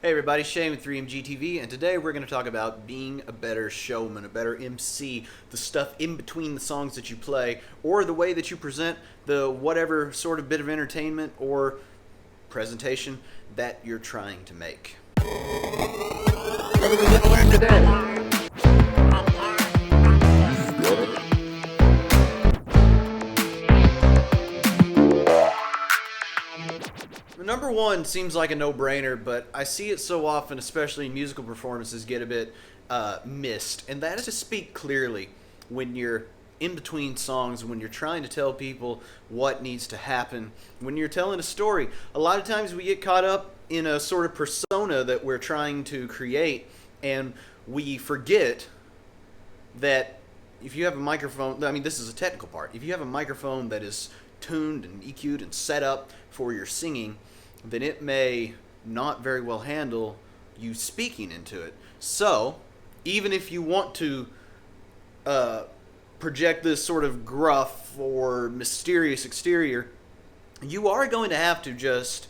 Hey everybody, Shane with 3MGTV, and today we're going to talk about being a better showman, a better MC, the stuff in between the songs that you play, or the way that you present the whatever sort of bit of entertainment or presentation that you're trying to make. What are we going to learn today? Number one seems like a no-brainer, but I see it so often, especially in musical performances, get a bit missed, and that is to speak clearly when you're in between songs, when you're trying to tell people what needs to happen, when you're telling a story. A lot of times we get caught up in a sort of persona that we're trying to create, and we forget that if you have a microphone, I mean, this is a technical part, if you have a microphone that is tuned and EQ'd and set up for your singing, then it may not very well handle you speaking into it. So, even if you want to project this sort of gruff or mysterious exterior, you are going to have to just,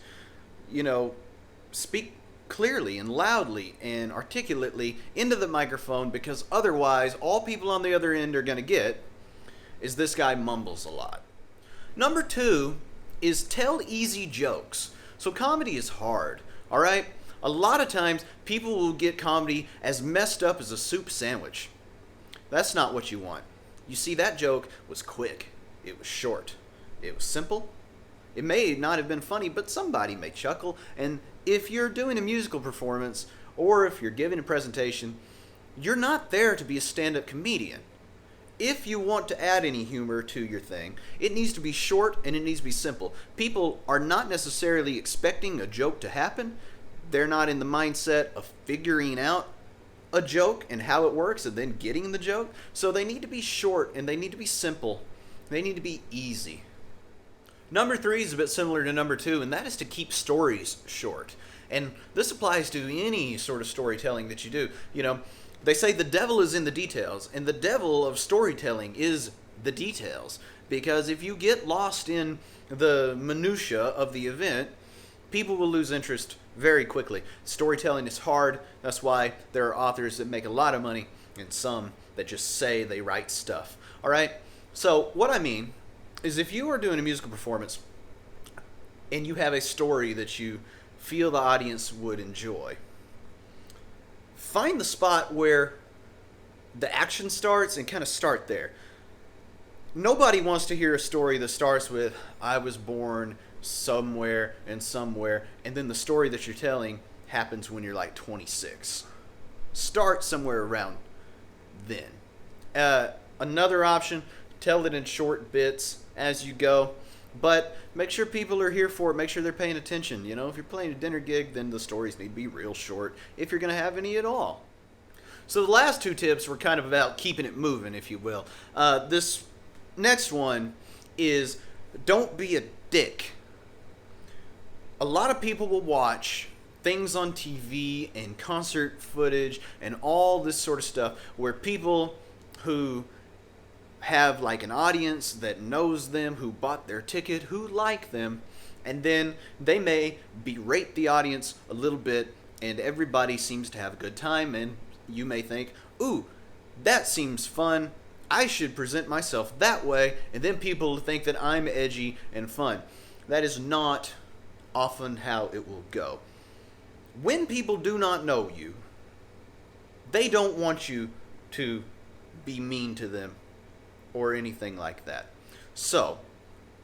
speak clearly and loudly and articulately into the microphone, because otherwise all people on the other end are going to get is this guy mumbles a lot. Number two is tell easy jokes. So comedy is hard, all right? A lot of times people will get comedy as messed up as a soup sandwich. That's not what you want. You see, that joke was quick. It was short. It was simple. It may not have been funny, but somebody may chuckle. And if you're doing a musical performance or if you're giving a presentation, you're not there to be a stand-up comedian. If you want to add any humor to your thing, it needs to be short and it needs to be simple. People are not necessarily expecting a joke to happen. They're not in the mindset of figuring out a joke and how it works and then getting the joke. So they need to be short and they need to be simple. They need to be easy. Number three is a bit similar to number two, and that is to keep stories short. And this applies to any sort of storytelling that you do. They say the devil is in the details, and the devil of storytelling is the details. Because if you get lost in the minutia of the event, people will lose interest very quickly. Storytelling is hard. That's why there are authors that make a lot of money and some that just say they write stuff. All right? So what I mean is, if you are doing a musical performance and you have a story that you feel the audience would enjoy, find the spot where the action starts and kind of start there. Nobody wants to hear a story that starts with, I was born somewhere, and then the story that you're telling happens when you're like 26. Start somewhere around then. Another option, tell it in short bits as you go. But make sure people are here for it. Make sure they're paying attention. If you're playing a dinner gig, then the stories need to be real short, if you're going to have any at all. So the last two tips were kind of about keeping it moving, if you will. This next one is don't be a dick. A lot of people will watch things on TV and concert footage and all this sort of stuff where people who have like an audience that knows them, who bought their ticket, who like them, and then they may berate the audience a little bit, and everybody seems to have a good time, and you may think, ooh, that seems fun, I should present myself that way, and then people think that I'm edgy and fun. That is not often how it will go. When people do not know you, they don't want you to be mean to them or anything like that. So,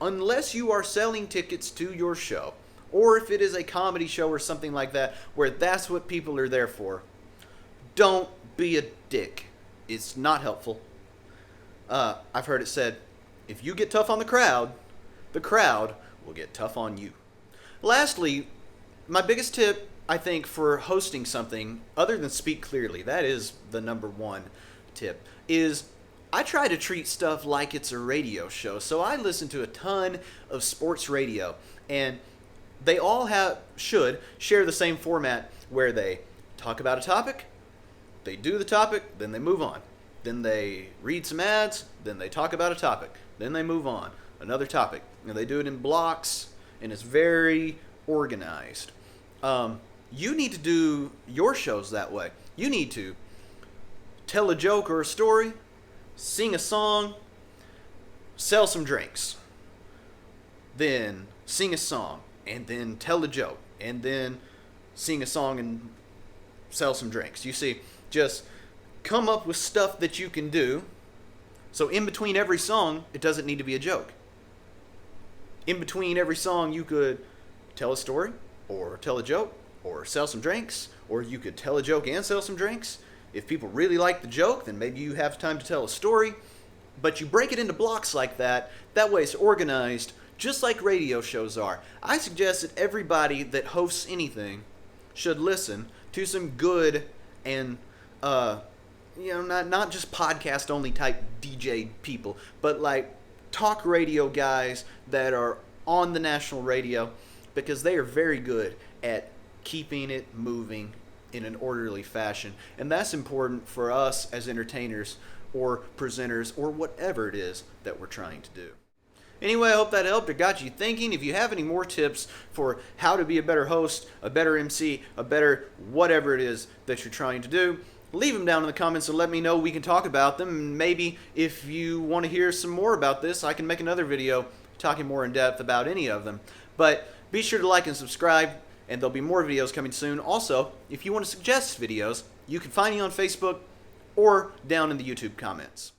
unless you are selling tickets to your show, or if it is a comedy show or something like that, where that's what people are there for, don't be a dick. It's not helpful. I've heard it said, if you get tough on the crowd will get tough on you. Lastly, my biggest tip, I think, for hosting something, other than speak clearly, that is the number one tip, is I try to treat stuff like it's a radio show. So I listen to a ton of sports radio, and they all should share the same format, where they talk about a topic, they do the topic, then they move on. Then they read some ads, then they talk about a topic, then they move on. Another topic. And they do it in blocks, and it's very organized. you need to do your shows that way. You need to tell a joke or a story, sing a song, sell some drinks, then sing a song, and then tell a joke, and then sing a song and sell some drinks. You see, just come up with stuff that you can do. So in between every song, it doesn't need to be a joke. In between every song, you could tell a story, or tell a joke, or sell some drinks, or you could tell a joke and sell some drinks. If people really like the joke, then maybe you have time to tell a story. But you break it into blocks like that. That way it's organized, just like radio shows are. I suggest that everybody that hosts anything should listen to some good and, not just podcast only type DJ people, but like talk radio guys that are on the national radio, because they are very good at keeping it moving in an orderly fashion. And that's important for us as entertainers or presenters or whatever it is that we're trying to do. Anyway, I hope that helped or got you thinking. If you have any more tips for how to be a better host, a better MC, a better whatever it is that you're trying to do, leave them down in the comments and let me know. We can talk about them. And maybe if you want to hear some more about this, I can make another video talking more in depth about any of them. But be sure to like and subscribe, and there'll be more videos coming soon. Also, if you want to suggest videos, you can find me on Facebook or down in the YouTube comments.